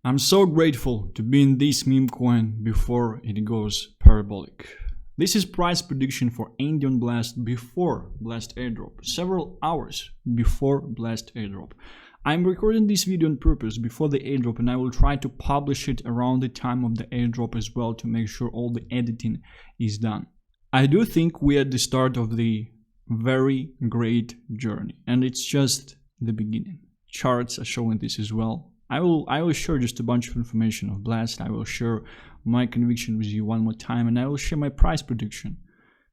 I'm so grateful to be in this meme coin before it goes parabolic. This is price prediction for andyonblast before Blast airdrop, several hours before Blast airdrop. I'm recording this video on purpose before the airdrop, and I will try to publish it around the time of the airdrop as well to make sure all the editing is done. I do think we're at the start of the very great journey, and it's just the beginning. Charts are showing this as well. I will share just a bunch of information of Blast. I will share my conviction with you one more time, and I will share my price prediction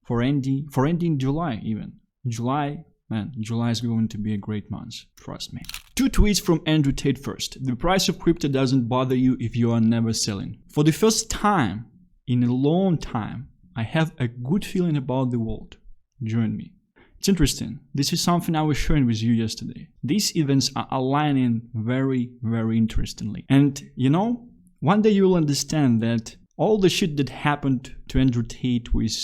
for Andy in July even. July is going to be a great month, trust me. 2 tweets from Andrew Tate first. The price of crypto doesn't bother you if you are never selling. For the first time in a long time, I have a good feeling about the world. Join me. It's interesting. This is something I was sharing with you yesterday. These events are aligning very, very interestingly. And you know, one day you will understand that all the shit that happened to Andrew Tate with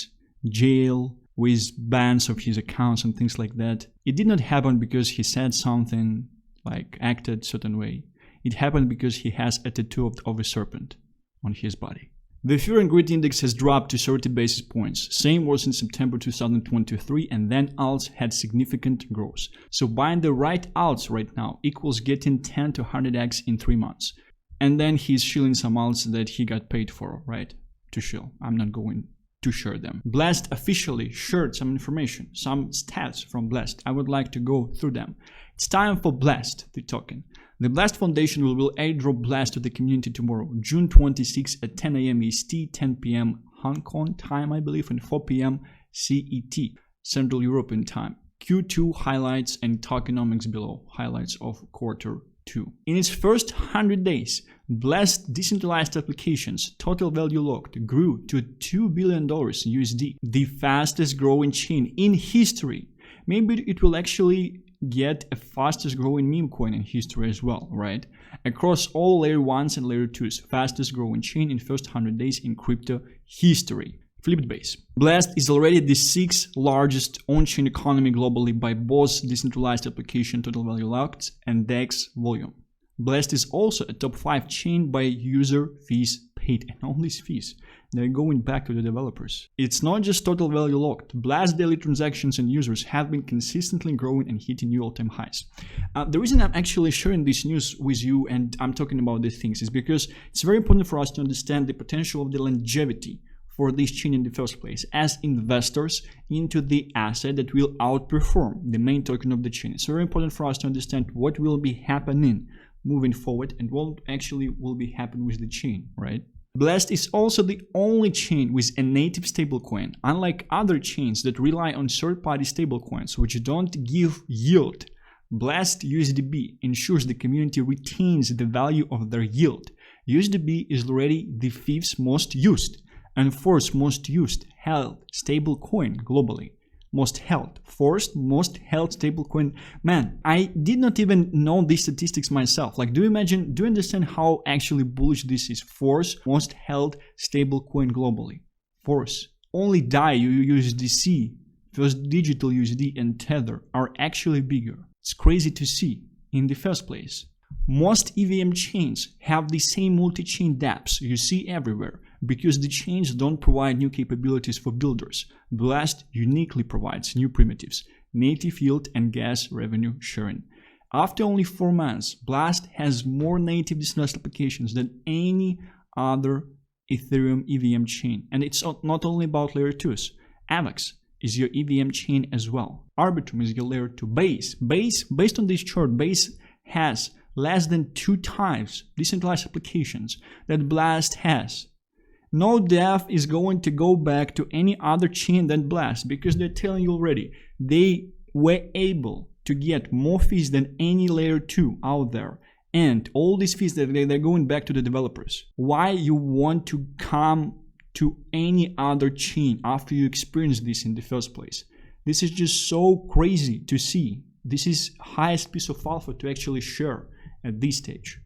jail, with bans of his accounts and things like that, it did not happen because he said something, like acted a certain way. It happened because he has a tattoo of a serpent on his body. The Fear and Greed Index has dropped to 30 basis points. Same was in September 2023, and then alts had significant growth. So buying the right alts right now equals getting 10 to 100x in 3 months. And then he's shilling some alts that he got paid for, right? To shill. I'm not going to share them. Blast officially shared some information, some stats from Blast. I would like to go through them. It's time for Blast, the token. The Blast Foundation will airdrop Blast to the community tomorrow, June 26 at 10 a.m. EST, 10 p.m. Hong Kong time, I believe, and 4 p.m. CET, Central European time. Q2 highlights and tokenomics below, highlights of quarter 2. In its first 100 days, Blast decentralized applications total value locked grew to $2 billion USD, the fastest growing chain in history. Maybe it will actually get a fastest growing meme coin in history as well, right? Across all layer 1s and layer 2s, fastest growing chain in first 100 days in crypto history. Flipped base. Blast is already the 6th largest on-chain economy globally by both decentralized application total value locked and DEX volume. Blast is also a top 5 chain by user fees paid, and all these fees, they're going back to the developers. It's not just total value locked. Blast daily transactions and users have been consistently growing and hitting new all-time highs. The reason I'm actually sharing this news with you and I'm talking about these things is because it's very important for us to understand the potential of the longevity for this chain in the first place as investors into the asset that will outperform the main token of the chain. It's very important for us to understand what will be happening moving forward and what actually will be happening with the chain, right? Blast is also the only chain with a native stablecoin, unlike other chains that rely on third-party stablecoins which don't give yield. Blast USDB ensures the community retains the value of their yield. USDB is already the 5th most used and 4th most used held stablecoin globally. Most held, 4th most held stablecoin. Man, I did not even know these statistics myself. Like, do you understand how actually bullish this is? 4th most held stablecoin globally. 4th. Only DAI, USDC, First Digital USD, and Tether are actually bigger. It's crazy to see in the first place. Most EVM chains have the same multi-chain dApps you see everywhere because the chains don't provide new capabilities for builders. Blast uniquely provides new primitives, native yield and gas revenue sharing. After only 4 months, Blast has more native decentralized applications than any other Ethereum EVM chain. And it's not only about layer 2s. Avax is your EVM chain as well. Arbitrum is your layer 2. Base, based on this chart, Base has less than 2 times decentralized applications that Blast has. No dev is going to go back to any other chain than Blast because they're telling you already they were able to get more fees than any layer 2 out there, and all these fees that they're going back to the developers. Why you want to come to any other chain after you experience this in the first place? This is just so crazy to see. This is highest piece of alpha to actually share at this stage.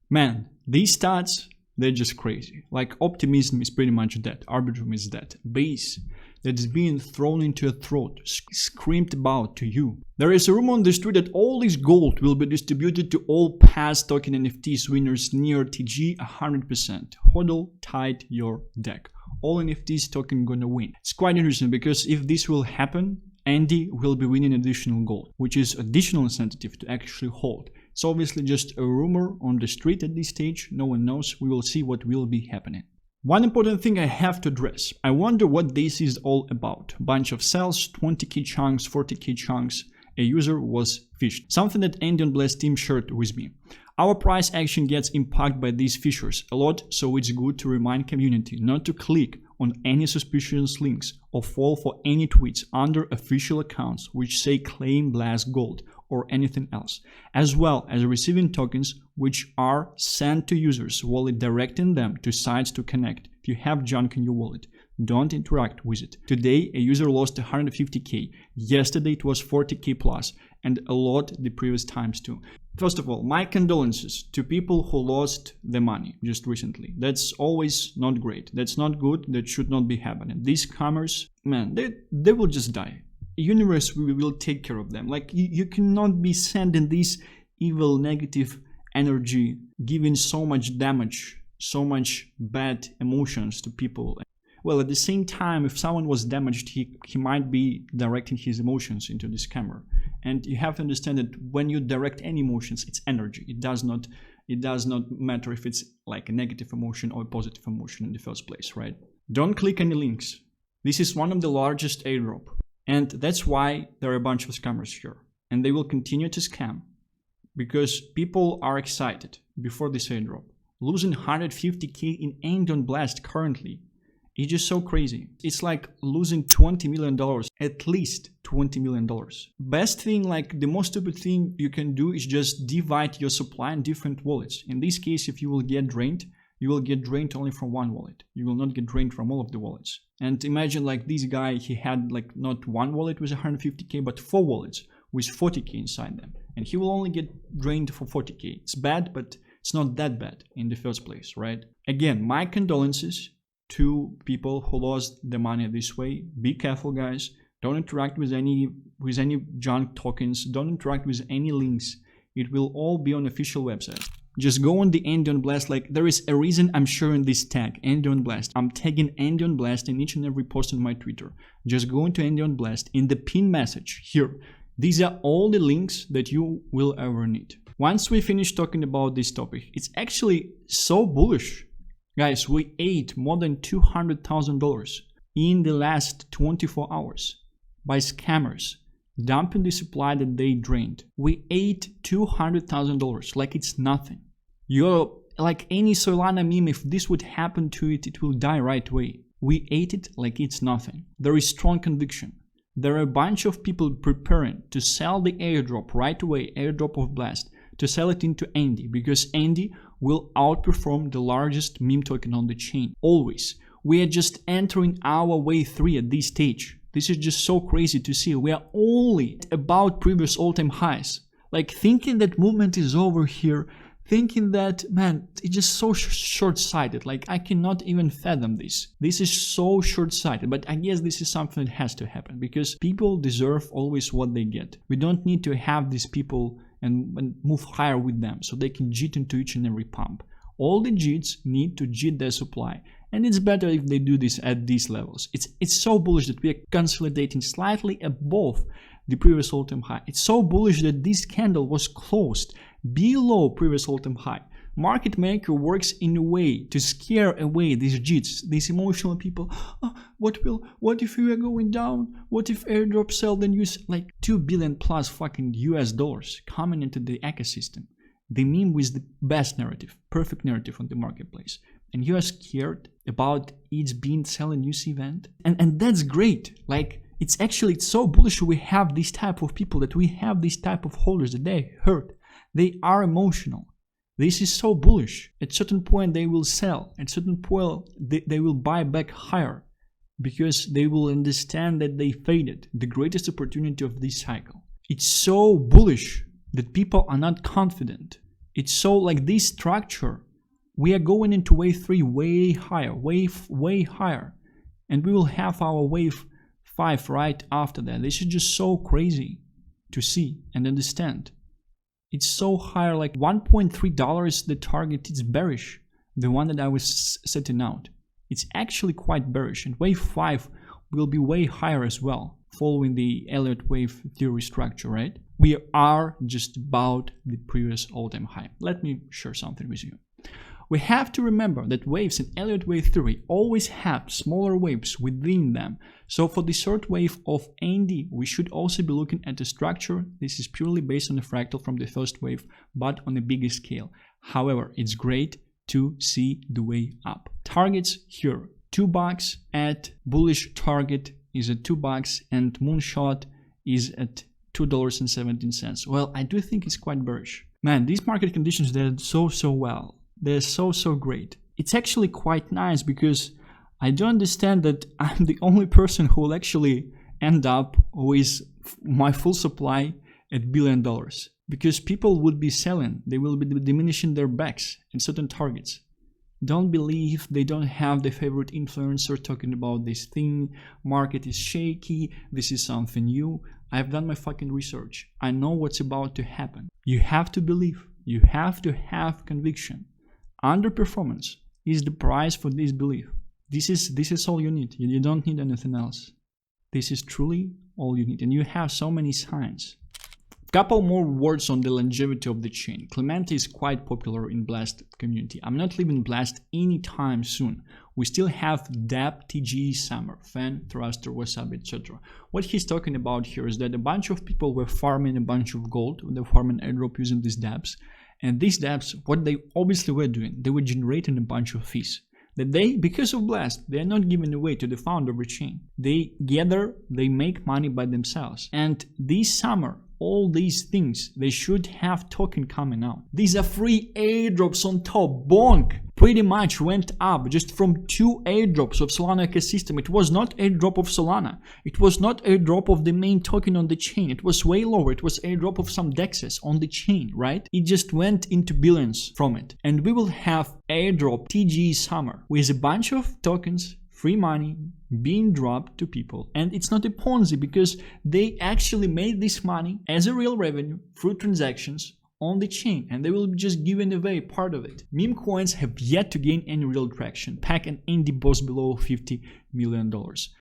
Man, these stats, they're just crazy. Like, optimism is pretty much dead. Arbitrum is dead. Base that's being thrown into your throat, screamed about to you. There is a rumor on the street that all this gold will be distributed to all past token NFTs winners near TG 100%. Hodl tight your deck. All NFTs token gonna win. It's quite interesting because if this will happen, Andy will be winning additional gold, which is additional incentive to actually hold. It's obviously just a rumor on the street at this stage. No one knows. We will see what will be happening. One important thing I have to address. I wonder what this is all about. Bunch of cells, 20k chunks, 40k chunks. A user was fished. Something that andyonblast team shared with me. Our price action gets impacted by these fishers a lot, so it's good to remind community not to click on any suspicious links or fall for any tweets under official accounts which say claim blast gold or anything else, as well as receiving tokens which are sent to users' wallet directing them to sites to connect. If you have junk in your wallet, don't interact with it. Today, a user lost 150k. Yesterday, it was 40k plus, and a lot the previous times too. First of all, my condolences to people who lost the money just recently. That's always not great. That's not good. That should not be happening. These scammers, man, they will just die. Universe will take care of them. Like you cannot be sending this evil negative energy, giving so much damage, so much bad emotions to people. Well, at the same time, if someone was damaged, he might be directing his emotions into the scammer. And you have to understand that when you direct any emotions, it's energy. It does not matter if it's like a negative emotion or a positive emotion in the first place, right? Don't click any links. This is one of the largest airdrop. And that's why there are a bunch of scammers here. And they will continue to scam because people are excited before this airdrop. Losing 150k in andyonblast currently is just so crazy. It's like losing $20 million, at least $20 million. Best thing, like the most stupid thing you can do is just divide your supply in different wallets. In this case, if you will get drained, you will get drained only from one wallet. You will not get drained from all of the wallets. And imagine like this guy, he had like not one wallet with 150k, but 4 wallets with 40k inside them. And he will only get drained for 40k. It's bad, but it's not that bad in the first place, right? Again, my condolences to people who lost the money this way. Be careful, guys. Don't interact with any junk tokens. Don't interact with any links. It will all be on official website. Just go on the andyonblast. Like there is a reason I'm sharing this tag, andyonblast. I'm tagging andyonblast in each and every post on my Twitter. Just go into andyonblast in the pin message here. These are all the links that you will ever need. Once we finish talking about this topic, it's actually so bullish. Guys, we ate more than $200,000 in the last 24 hours by scammers dumping the supply that they drained. We ate $200,000 like it's nothing. You're like any Solana meme, if this would happen to it, it will die right away. We ate it like it's nothing. There is strong conviction. There are a bunch of people preparing to sell the airdrop right away, airdrop of Blast, to sell it into Andy, because Andy will outperform the largest meme token on the chain. Always. We are just entering our wave 3 at this stage. This is just so crazy to see. We are only about previous all-time highs. Like thinking that movement is over here, thinking that, man, it's just so short-sighted. Like I cannot even fathom this. This is so short-sighted, but I guess this is something that has to happen because people deserve always what they get. We don't need to have these people and move higher with them so they can JIT into each and every pump. All the JITs need to JIT their supply. And it's better if they do this at these levels. It's so bullish that we are consolidating slightly above the previous all-time high. It's so bullish that this candle was closed below previous all-time high. Market maker works in a way to scare away these JITs, these emotional people. Oh, what if we are going down? What if airdrop sell then use like 2 billion plus fucking US dollars coming into the ecosystem? The meme with the best narrative, perfect narrative on the marketplace. And you are scared about it being selling news event? And that's great. Like it's so bullish we have this type of people, that we have this type of holders that they hurt. They are emotional. This is so bullish. At certain point they will sell. At certain point they will buy back higher because they will understand that they faded the greatest opportunity of this cycle. It's so bullish that people are not confident. It's so like this structure. We are going into wave 3 way higher, way higher. And we will have our wave 5 right after that. This is just so crazy to see and understand. It's so high, like $1.3 the target. It's bearish, the one that I was setting out. It's actually quite bearish, and wave 5 will be way higher as well, following the Elliott wave theory structure, right? We are just about the previous all-time high. Let me share something with you. We have to remember that waves in Elliott wave theory always have smaller waves within them. So for the third wave of ND, we should also be looking at the structure. This is purely based on the fractal from the first wave, but on a bigger scale. However, it's great to see the way up. Targets here, $2 at bullish target is at $2 and moonshot is at $2.17. Well, I do think it's quite bearish. Man, these market conditions, they're so well. They're so great. It's actually quite nice because I do understand that I'm the only person who will actually end up with my full supply at $1 billion, because people would be selling. They will be diminishing their backs in certain targets. Don't believe they don't have the favorite influencer talking about this thing. Market is shaky. This is something new. I've done my fucking research. I know what's about to happen. You have to believe. You have to have conviction. Underperformance is the price for this belief. This is all you need. You don't need anything else. This is truly all you need. And you have so many signs. Couple more words on the longevity of the chain. Clemente is quite popular in Blast community. I'm not leaving Blast anytime soon. We still have DApp, TGE, Summer, Fan, Thruster, Wasabi, etc. What he's talking about here is that a bunch of people were farming a bunch of gold. They're farming airdrop using these dApps. And these dApps, what they obviously were doing, they were generating a bunch of fees. That they, because of Blast, they are not giving away to the founder of the chain. They gather, they make money by themselves. And this summer, all these things, they should have token coming out. These are free airdrops on top. Bonk pretty much went up just from 2 airdrops of Solana ecosystem. It was not airdrop of Solana. It was not airdrop of the main token on the chain. It was way lower. It was airdrop of some dexes on the chain, right? It just went into billions from it. And we will have airdrop TGE Summer with a bunch of tokens, free money being dropped to people. And it's not a Ponzi because they actually made this money as a real revenue through transactions on the chain, and they will be just giving away part of it. Meme coins have yet to gain any real traction. Pack and Andy both below $50 million.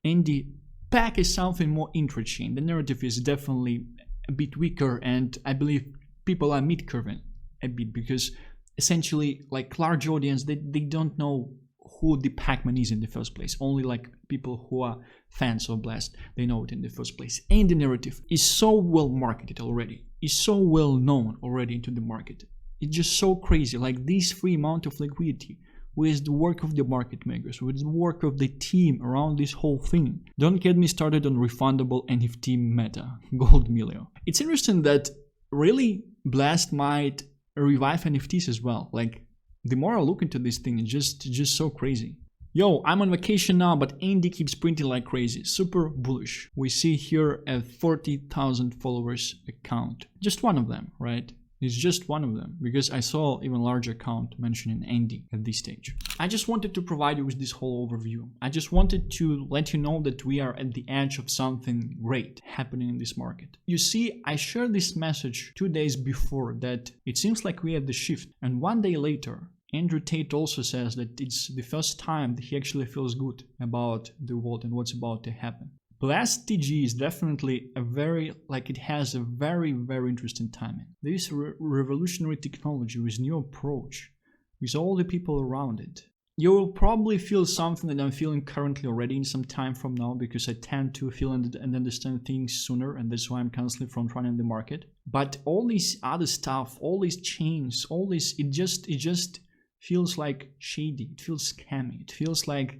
Andy Pack is something more intra-chain. The narrative is definitely a bit weaker, and I believe people are mid-curving a bit because essentially, like large audience, they don't know who the Pac-Man is in the first place. Only like people who are fans of Blast, they know it in the first place. And the narrative is so well marketed already. Is so well known already into the market. It's just so crazy. Like this free amount of liquidity with the work of the market makers, with the work of the team around this whole thing. Don't get me started on refundable NFT meta, Gold Milio. It's interesting that really Blast might revive NFTs as well. Like the more I look into this thing, it's just so crazy. Yo, I'm on vacation now, but Andy keeps printing like crazy. Super bullish. We see here a 40,000 followers account. Just one of them, right? It's just one of them, because I saw even larger account mentioning Andy at this stage. I just wanted to provide you with this whole overview. I just wanted to let you know that we are at the edge of something great happening in this market. You see, I shared this message 2 days before that it seems like we have the shift, and 1 day later, Andrew Tate also says that it's the first time that he actually feels good about the world and what's about to happen. Blast TG is definitely it has a very interesting timing. This revolutionary technology with new approach, with all the people around it. You will probably feel something that I'm feeling currently already in some time from now, because I tend to feel and understand things sooner, and that's why I'm constantly front running the market. But all this other stuff, all these chains, all this, it just feels like shady. It feels scammy. It feels like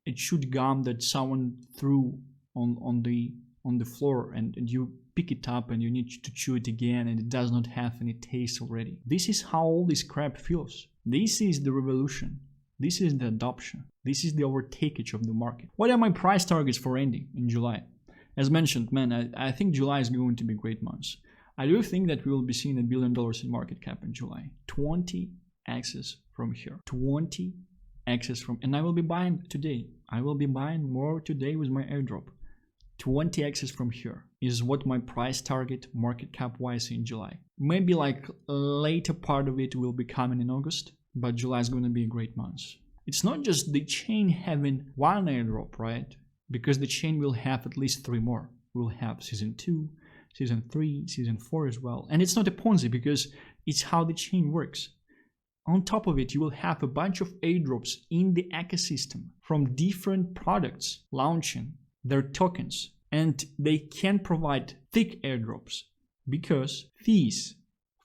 a chewed gum that someone threw on the floor, and you pick it up and you need to chew it again, and it does not have any taste already. This is how all this crap feels. This is the revolution. This is the adoption. This is the overtakeage of the market. What are my price targets for Andy in July? As mentioned, man, I think July is going to be a great month. I do think that we will be seeing $1 billion in market cap in July. 20x's from here. 20 access from, and I will be buying today. I will be buying more today with my airdrop. 20 access from here is what my price target market cap wise in July. Maybe like later part of it will be coming in August, but July is going to be a great month. It's not just the chain having one airdrop, right? Because the chain will have at least 3 more. We'll have season 2, season 3, season 4 as well. And it's not a Ponzi because it's how the chain works. On top of it, you will have a bunch of airdrops in the ecosystem from different products launching their tokens. And they can provide thick airdrops because fees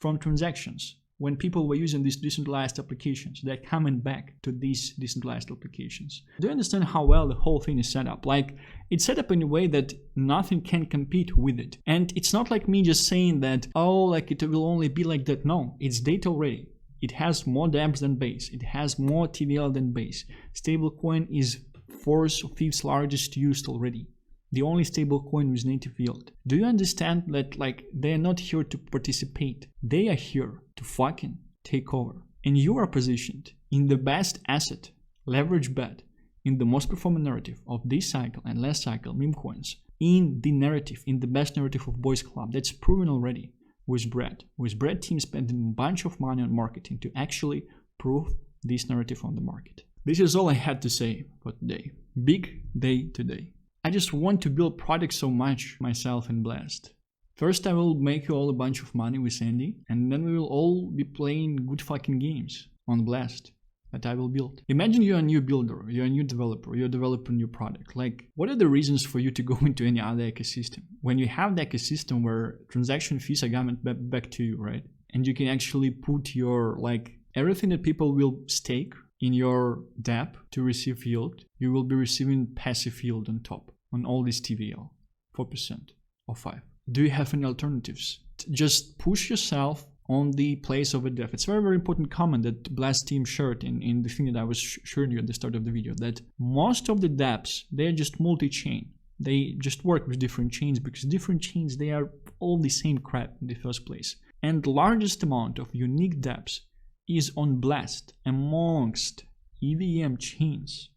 from transactions, when people were using these decentralized applications, they're coming back to these decentralized applications. Do you understand how well the whole thing is set up? Like, it's set up in a way that nothing can compete with it. And it's not like me just saying that, oh, like it will only be like that. No, it's data already. It has more dApps than Base. It has more TVL than Base. Stablecoin is 4th or 5th largest used already. The only stablecoin with native yield. Do you understand that like they are not here to participate? They are here to fucking take over. And you are positioned in the best asset, leverage bet, in the most performant narrative of this cycle and last cycle meme coins, in the narrative, in the best narrative of Boys Club. That's proven already with Brad. With Brad team spending a bunch of money on marketing to actually prove this narrative on the market. This is all I had to say for today. Big day today. I just want to build products so much myself and Blast. First I will make you all a bunch of money with Andy, and then we will all be playing good fucking games on Blast that I will build. Imagine you're a new builder, you're a new developer, you're developing a new product. Like, what are the reasons for you to go into any other ecosystem? When you have the ecosystem where transaction fees are coming back to you, right? And you can actually put your, like, everything that people will stake in your dApp to receive yield, you will be receiving passive yield on top, on all this TVL, 4% or 5%. Do you have any alternatives? Just push yourself on the place of a dApp. It's a very, very important comment that Blast team shared in the thing that I was showing you at the start of the video, that most of the dApps, they're just multi-chain. They just work with different chains because different chains, they are all the same crap in the first place. And the largest amount of unique dApps is on Blast amongst EVM chains,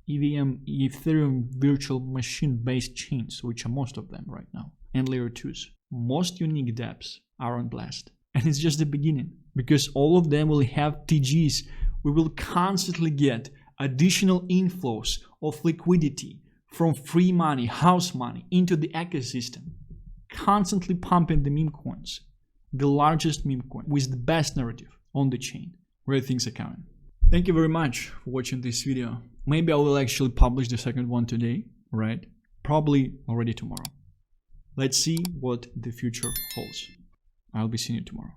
EVM, Ethereum virtual machine based chains, which are most of them right now, and layer 2s. Most unique dApps are on Blast. And it's just the beginning, because all of them will have TGs. We will constantly get additional inflows of liquidity from free money, house money into the ecosystem, constantly pumping the meme coins, the largest meme coin with the best narrative on the chain. Great things are coming. Thank you very much for watching this video. Maybe I will actually publish the second one today, right? Probably already tomorrow. Let's see what the future holds. I'll be seeing you tomorrow.